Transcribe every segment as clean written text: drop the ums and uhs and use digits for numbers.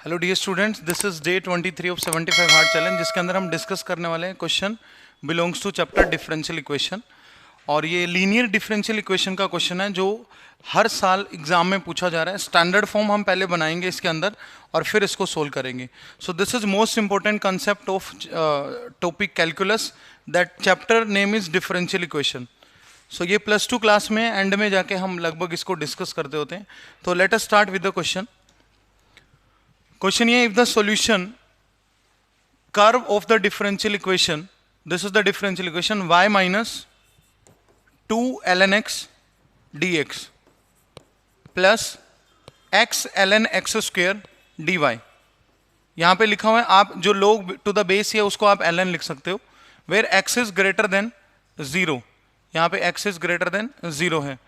Hello dear students, this is day 23 of 75 hard challenge, जिसके अंदर हम डिस्कस करने वाले हैं question belongs to chapter differential equation. और ये लीनियर डिफरेंशियल इक्वेशन का क्वेश्चन है जो हर साल एग्जाम में पूछा जा रहा है। स्टैंडर्ड फॉर्म हम पहले बनाएंगे इसके अंदर और फिर इसको सोल्व करेंगे। So this is most important concept of topic calculus, that chapter name is differential equation. So ये +2 क्लास में एंड में जाके हम लगभग इसको डिस्कस करते होते हैं। तो let us start with the question. Question ये, if the solution curve of the differential equation, this is the differential equation y minus 2 ln x dx plus x ln x square dy। यहां पे लिखा हुआ है, आप जो लोग to the base है उसको आप ln लिख सकते हो, where x is greater than 0। यहां पे x इज ग्रेटर देन 0 है।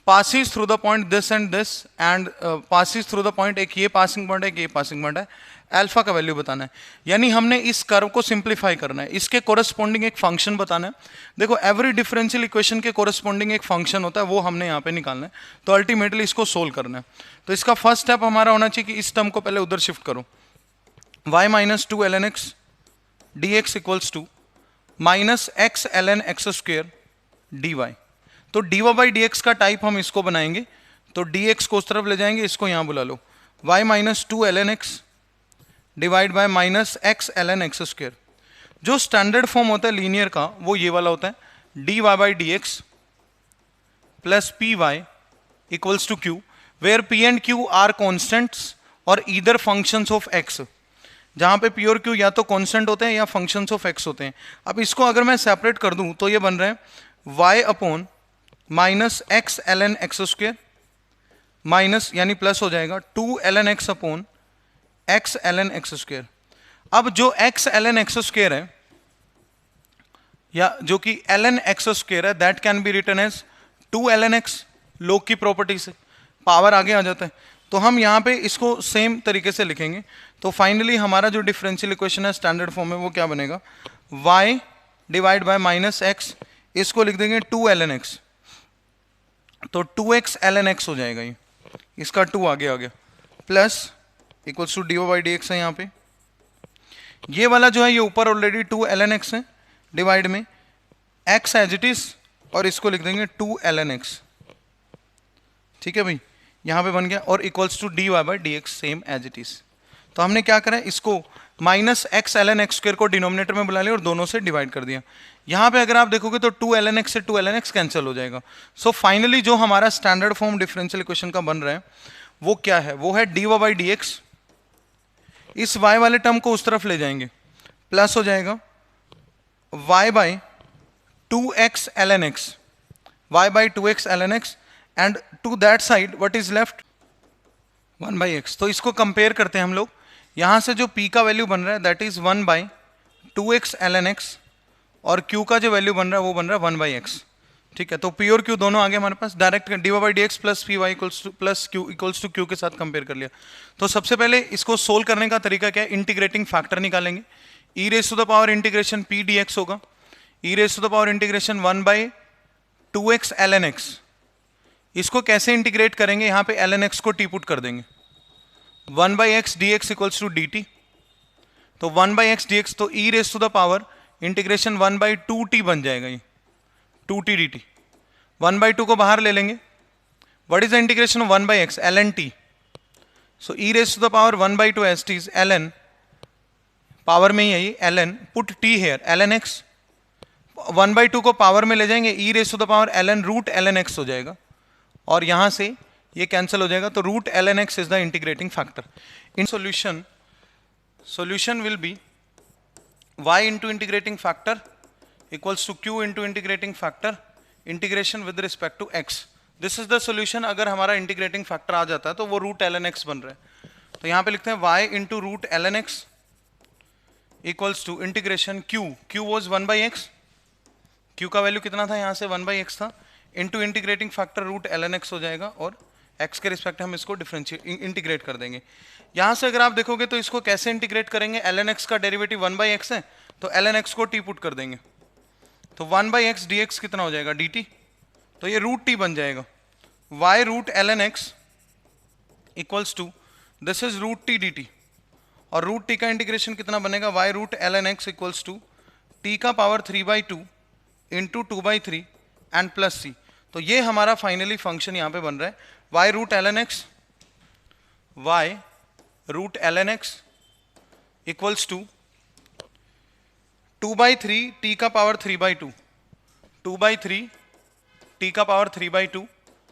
passes through the point this and this and passes through the point, एक ये पासिंग पॉइंट है, एक ये पासिंग पॉइंट है। अल्फा का वैल्यू बताना है, यानी हमने इस कर्व को सिंप्लीफाई करना है, इसके कोरस्पॉन्डिंग एक फंक्शन बताना है। देखो, एवरी डिफरेंशियल इक्वेशन के कोरस्पॉन्डिंग एक फंक्शन होता है, वो हमने यहाँ पे निकालना है। तो अल्टीमेटली इसको सोल्व करना है। तो इसका फर्स्ट स्टेप हमारा होना चाहिए कि इस टर्म को पहले उधर शिफ्ट करो। y minus 2 ln x dx equals to minus x ln x square dy। तो dy बाई डी का टाइप हम इसको बनाएंगे, तो dx को उस तरफ ले जाएंगे, इसको यहां बुला लो। y minus 2 ln x divide by minus x ln x square. जो स्टैंडर्ड फॉर्म होता है लीनियर का, वो ये वाला होता है, dy by d x plus p y equals to q, where p and q are constants और ईदर फंक्शंस ऑफ x। जहां पे p और q या तो कॉन्स्टेंट होते हैं या फंक्शंस ऑफ x होते हैं। अब इसको अगर मैं सेपरेट कर दूं तो ये बन रहा है y upon minus x ln x square minus, यानी प्लस हो जाएगा 2 ln x upon x ln x square. अब जो x ln x स्क्वेयर है, या जो कि ln x स्क्वेयर है, that can be written as 2 ln x। लोग की प्रॉपर्टी से पावर आगे आ जाता है, तो हम यहाँ पे इसको सेम तरीके से लिखेंगे। तो फाइनली हमारा जो डिफरेंशियल इक्वेशन है स्टैंडर्ड फॉर्म में, वो क्या बनेगा, y divide by minus x, इसको लिख देंगे 2 ln x, तो 2x ln x हो जाएगा। ये इसका 2 आगे आ गया, plus equals to d by d x है। यहाँ पे ये वाला जो है ये ऊपर ऑलरेडी 2 ln x है, डिवाइड में x एज इट इज, और इसको लिख देंगे 2 ln x। ठीक है भाई, यहाँ पे बन गया, और equals to d by d x same as it is. तो हमने क्या करा, इसको minus x ln x square को डिनोमिनेटर में बुला लिया और दोनों से डिवाइड कर दिया। यहाँ पे अगर आप देखोगे तो 2 ln x से 2 ln x कैंसिल हो जाएगा। सो फाइनली जो हमारा स्टैंडर्ड फॉर्म डिफरेंशियल इक्वेशन का बन रहा है वो क्या है, वो है dy बाई डी एक्स। इस y वाले टर्म को उस तरफ ले जाएंगे, प्लस हो जाएगा y by 2x ln x, y by 2x ln x, and to that side what is left 1 by x। तो इसको कंपेयर करते हैं हम लोग। यहां से जो p का वैल्यू बन रहा है that is 1 by 2x ln x, और q का जो वैल्यू बन रहा है वो बन रहा है 1 बाई x। ठीक है, तो p और q दोनों आगे हमारे पास, direct dy by d x plus p y plus q equals to q के साथ कंपेयर कर लिया। तो सबसे पहले इसको सोल्व करने का तरीका क्या है, इंटीग्रेटिंग फैक्टर निकालेंगे। e raise to the power integration p dx होगा, e raise to the power integration 1 by 2x ln x। इसको कैसे इंटीग्रेट करेंगे, यहाँ पे ln x को टी पुट कर देंगे, 1 by x d x equals to d t. तो 1 बाई एक्स डी एक्स, तो e raise to the power integration 1 by 2t बन जाएगा, ये 2t डी टी। 1 बाई 2 को बाहर ले लेंगे, what is the integration of 1 by x, ln t। So e raise to the power 1 by 2 s t is ln, power में ही है ये ln, put t here ln x। 1 by 2 को power में ले जाएंगे, e raise to the power ln root ln x हो जाएगा, और यहां से ये कैंसिल हो जाएगा। तो root ln x is the integrating factor in solution. Solution will be y into integrating factor equals to q into integrating factor integration with respect to x। This is the solution. अगर हमारा integrating factor आ जाता है तो वो root ln x बन रहा है। तो यहां पे लिखते हैं y into root ln x equals to integration q was 1 by x, q का वैल्यू कितना था यहाँ से 1 बाई x था, into integrating factor root ln x हो जाएगा, और x के रिस्पेक्ट हम इसको डिफरेंशिएट इंटीग्रेट कर देंगे। यहां से अगर आप देखोगे तो इसको कैसे इंटीग्रेट करेंगे, ln x का डेरिवेटिव 1 बाई x है, तो ln x को t पुट कर देंगे, तो 1 बाई एक्स डी एक्स कितना हो जाएगा, dt। तो ये रूट t बन जाएगा, y root ln x equals to this is root t dt। और रूट टी का इंटीग्रेशन कितना बनेगा, y root l n x equals to t का power 3/2 into 2/3 and plus c. तो ये हमारा फाइनली फंक्शन यहाँ पे बन रहा है y root l n x equals to 2/3 t का पावर 3/2 2/3 टी का पावर 3/2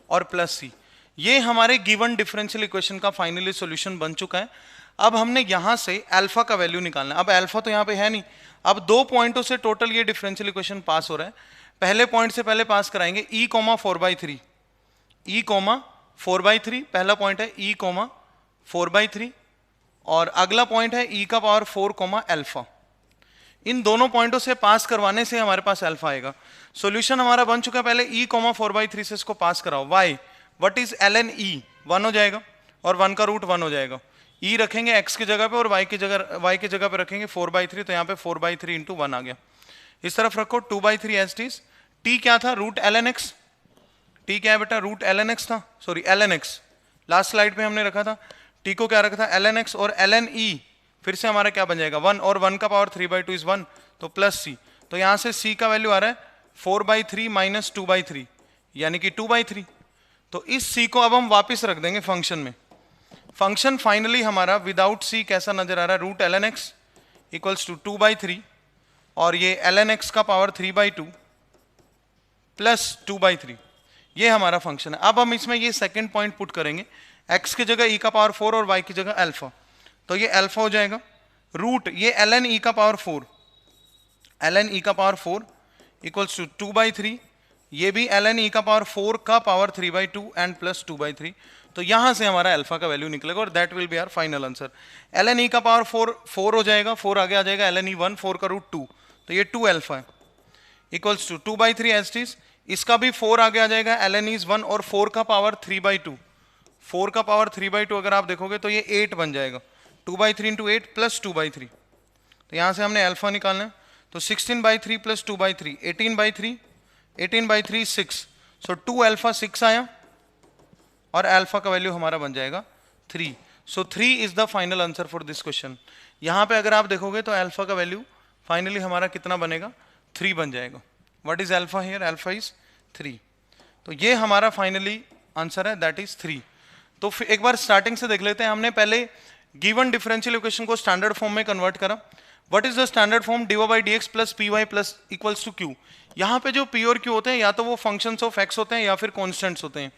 और प्लस सी। ये हमारे गिवन डिफरेंशियल इक्वेशन का फाइनली सॉल्यूशन बन चुका है। अब हमने यहां से अल्फा का वैल्यू निकालना है। अब अल्फा तो यहाँ पे है नहीं, अब 2 पॉइंटों से टोटल ये डिफरेंशियल इक्वेशन पास हो रहा है। पहले पॉइंट से पहले पास कराएंगे e, 4/3 e, 4/3 पहला पॉइंट है e, 4/3 और अगला पॉइंट है e का पावर 4, अल्फा। इन दोनों पॉइंटों से पास करवाने से हमारे पास अल्फा आएगा। सॉल्यूशन हमारा बन चुका है। पहले e, 4/3 से इसको पास कराओ। y what is ln e 1 हो जाएगा और 1 का रूट 1 हो जाएगा। e रखेंगे x की जगह पे और y की जगह पे रखेंगे 4/3, तो यहाँ पे 4/3 इंटू 1 आ गया। इस तरफ रखो 2/3 एज इट इज। t क्या था, रूट ln x। t क्या है बेटा, रूट ln x था, sorry ln x last slide पे हमने रखा था। t को क्या रखा था, ln x, और ln e फिर से हमारा क्या बन जाएगा 1, और 1 का पावर 3/2 इज 1, तो प्लस c। तो यहाँ से c का वैल्यू आ रहा है 4/3 माइनस 2/3 यानी कि 2/3। तो इस c को अब हम वापस रख देंगे फंक्शन में। फंक्शन फाइनली हमारा विदाउट c कैसा नजर आ रहा है, root ln x equals to 2/3 और ये ln x का पावर 3/2 प्लस 2/3, ये हमारा फंक्शन है। अब हम इसमें ये सेकंड पॉइंट पुट करेंगे, x की जगह e का पावर 4 और y की जगह अल्फा, तो ये अल्फा हो जाएगा। रूट ये ln e का पावर 4 इक्वल्स टू 2/3, ये भी ln e का पावर 4 का पावर 3/2 एंड प्लस 2/3। तो यहां से हमारा अल्फा का वैल्यू निकलेगा और that will be our final answer. ln e का पावर 4 हो जाएगा, 4 आगे आ जाएगा, ln e 1, 4 का रूट 2, तो ये 2 अल्फा है equals to 2/3 as it is. इसका भी 4 आगे आ जाएगा, ln e is 1 और 4 का पावर 3/2, 4 का पावर 3/2 अगर आप देखोगे तो ये 8 बन जाएगा, 2/3 इंटू 8 प्लस 2/3। तो यहां से हमने अल्फा निकालना है, तो 16/3 प्लस 2/3 18/3 6, सो 2 अल्फा 6 आया और अल्फा का वैल्यू हमारा बन जाएगा 3। सो 3 is the final answer for this question. यहां पे अगर आप देखोगे तो अल्फा का वैल्यू फाइनली हमारा कितना बनेगा, 3 बन जाएगा। What is alpha here, alpha is 3। तो ये हमारा फाइनली आंसर है, दैट इज 3। तो फिर एक बार स्टार्टिंग से देख लेते हैं। हमने पहले गिवन डिफरेंशियल इक्वेशन को स्टैंडर्ड फॉर्म में कन्वर्ट करा। What is the standard form, dy/dx plus py plus equals to q। यहाँ पे जो p और q होते हैं या तो वो फंक्शंस ऑफ x होते हैं या फिर कॉन्स्टेंट्स होते हैं।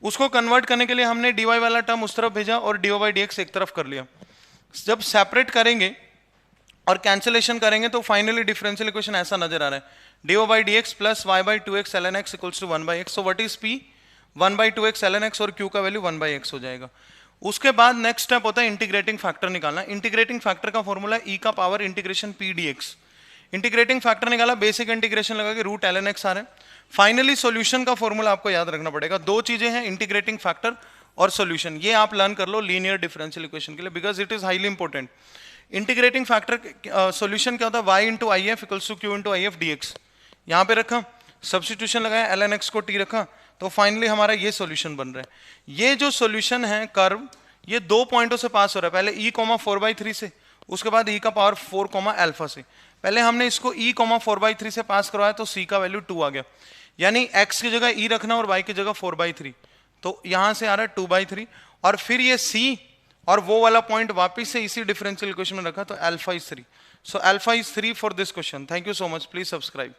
उसको कन्वर्ट करने के लिए हमने dy वाला टर्म उस तरफ भेजा और dy/dx एक तरफ कर लिया। जब सेपरेट करेंगे और कैंसिलेशन करेंगे तो फाइनली डिफरेंशियल इक्वेशन ऐसा नजर आ रहा है, dy/dx plus y/2x ln x equals to 1/x। So what is p, 1/2x ln x और q का वैल्यू 1/x हो जाएगा। उसके बाद नेक्स्ट स्टेप होता है इंटीग्रेटिंग फैक्टर निकालना। इंटीग्रेटिंग फैक्टर का फॉर्मूला e का power integration p dx। Integrating factor निकाला, बेसिक इंटीग्रेशन लगा के रूट ln x आ रहा है। फाइनली सॉल्यूशन का फॉर्मूला आपको याद रखना पड़ेगा। दो चीजें हैं, इंटीग्रेटिंग फैक्टर और सॉल्यूशन। ये आप लर्न कर लो लीनियर डिफरेंशियल इक्वेशन के लिए, because it is highly important. Integrating factor solution क्या होता है, y into I F equals to q into I F d x. यहाँ पे रखा, सब्सटीट्यूशन लगाया, ln x को t रखा, तो फाइनली हमारा ये सॉल्यूशन बन रहा है। ये जो सॉल्यूशन है कर्व, ये 2 पॉइंटों से पास हो रहा है, पहले e, 4/3 से, उसके बाद e का पावर 4, अल्फा से। पहले हमने इसको e, 4/3 से पास करवाया तो c का वैल्यू 2 आ गया, यानी x की जगह e रखना और y की जगह 4/3, तो यहां से आ रहा है 2/3। और फिर ये c और वो वाला पॉइंट वापिस से इसी डिफरेंशियल इक्वेशन में रखा, तो alpha is 3। So alpha is 3 for this question. Thank you so much, please subscribe.